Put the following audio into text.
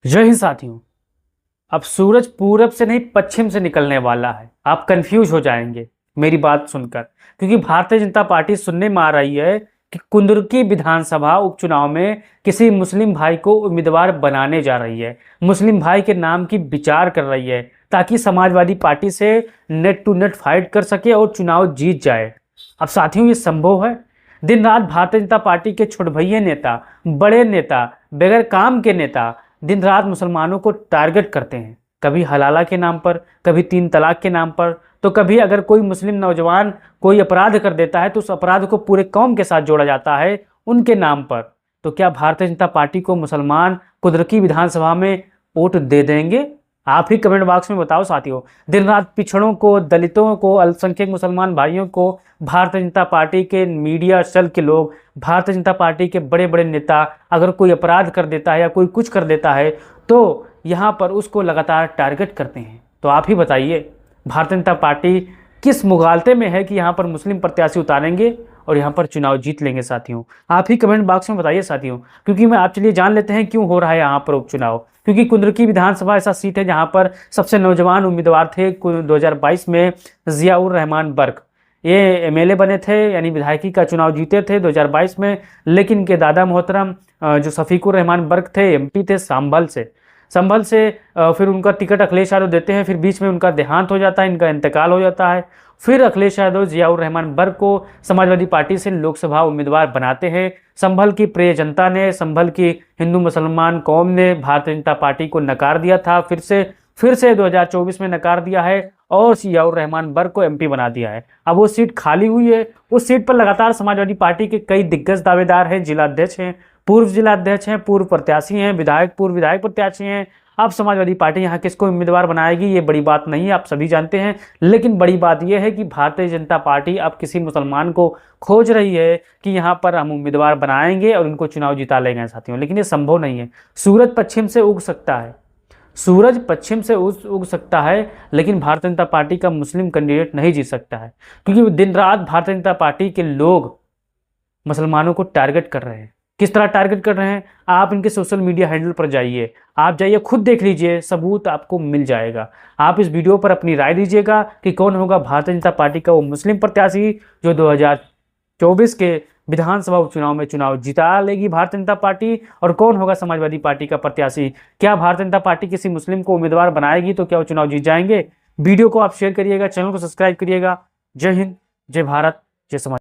जय हिंद साथियों। अब सूरज पूरब से नहीं पश्चिम से निकलने वाला है। आप कंफ्यूज हो जाएंगे मेरी बात सुनकर, क्योंकि भारतीय जनता पार्टी सुनने में आ रही है कि कुंदरुकी विधानसभा उपचुनाव में किसी मुस्लिम भाई को उम्मीदवार बनाने जा रही है। मुस्लिम भाई के नाम की विचार कर रही है ताकि समाजवादी पार्टी से नेट टू नेट फाइट कर सके और चुनाव जीत जाए। अब साथियों, ये संभव है? दिन रात भारतीय जनता पार्टी के छोटभैये नेता, बड़े नेता, बगैर काम के नेता दिन रात मुसलमानों को टारगेट करते हैं। कभी हलाला के नाम पर, कभी 3 तलाक के नाम पर, तो कभी अगर कोई मुस्लिम नौजवान कोई अपराध कर देता है तो उस अपराध को पूरे कौम के साथ जोड़ा जाता है उनके नाम पर। तो क्या भारतीय जनता पार्टी को मुसलमान कुदरती विधानसभा में वोट दे देंगे? आप ही कमेंट बॉक्स में बताओ साथियों। दिन रात पिछड़ों को, दलितों को, अल्पसंख्यक मुसलमान भाइयों को भारतीय जनता पार्टी के मीडिया सेल के लोग, भारतीय जनता पार्टी के बड़े बड़े नेता अगर कोई अपराध कर देता है या कोई कुछ कर देता है तो यहाँ पर उसको लगातार टारगेट करते हैं। तो आप ही बताइए, भारतीय जनता पार्टी किस मुगालते में है कि यहाँ पर मुस्लिम प्रत्याशी उतारेंगे और यहाँ पर चुनाव जीत लेंगे? साथियों आप ही कमेंट बॉक्स में बताइए साथियों, क्योंकि मैं आप चलिए जान लेते हैं क्यों हो रहा है यहाँ पर उपचुनाव। क्योंकि कुंदरुकी विधानसभा ऐसा सीट है जहाँ पर सबसे नौजवान उम्मीदवार थे 2022 में जियाउर रहमान बर्क। ये एमएलए बने थे, यानी विधायकी का चुनाव जीते थे 2022 में, लेकिन इनके दादा मोहतरम जो शफीकुर रहमान बर्क थे एमपी थे संभल से फिर उनका टिकट अखिलेश यादव देते हैं, फिर बीच में उनका देहांत हो जाता है, इनका इंतकाल हो जाता है। फिर अखिलेश यादव जियाउर रहमान बर्क को समाजवादी पार्टी से लोकसभा उम्मीदवार बनाते हैं। संभल की प्रिय जनता ने, संभल की हिंदू मुसलमान कौम ने भारतीय जनता पार्टी को नकार दिया था, फिर से 2024 में नकार दिया है और जियाउर रहमान बर्क को एमपी बना दिया है। अब वो सीट खाली हुई है। उस सीट पर लगातार समाजवादी पार्टी के कई दिग्गज दावेदार हैं, जिलाध्यक्ष हैं, पूर्व जिलाध्यक्ष हैं, पूर्व प्रत्याशी हैं, पूर्व विधायक प्रत्याशी हैं। अब समाजवादी पार्टी यहाँ किसको उम्मीदवार बनाएगी ये बड़ी बात नहीं है, आप सभी जानते हैं। लेकिन बड़ी बात यह है कि भारतीय जनता पार्टी अब किसी मुसलमान को खोज रही है कि यहाँ पर हम उम्मीदवार बनाएंगे और उनको चुनाव जिता लेंगे साथियों। लेकिन ये संभव नहीं है। सूरज पश्चिम से उग सकता है, सूरज पश्चिम से उग सकता है, लेकिन भारतीय जनता पार्टी का मुस्लिम कैंडिडेट नहीं जीत सकता है, क्योंकि दिन रात भारतीय जनता पार्टी के लोग मुसलमानों को टारगेट कर रहे हैं। किस तरह टारगेट कर रहे हैं? आप इनके सोशल मीडिया हैंडल पर जाइए, आप जाइए खुद देख लीजिए, सबूत आपको मिल जाएगा। आप इस वीडियो पर अपनी राय दीजिएगा कि कौन होगा भारतीय जनता पार्टी का वो मुस्लिम प्रत्याशी जो 2024 के विधानसभा उपचुनाव में चुनाव जिता लेगी भारतीय जनता पार्टी, और कौन होगा समाजवादी पार्टी का प्रत्याशी। क्या भारतीय जनता पार्टी किसी मुस्लिम को उम्मीदवार बनाएगी तो क्या वो चुनाव जीत जाएंगे? वीडियो को आप शेयर करिएगा, चैनल को सब्सक्राइब करिएगा। जय हिंद, जय भारत, जय समाज।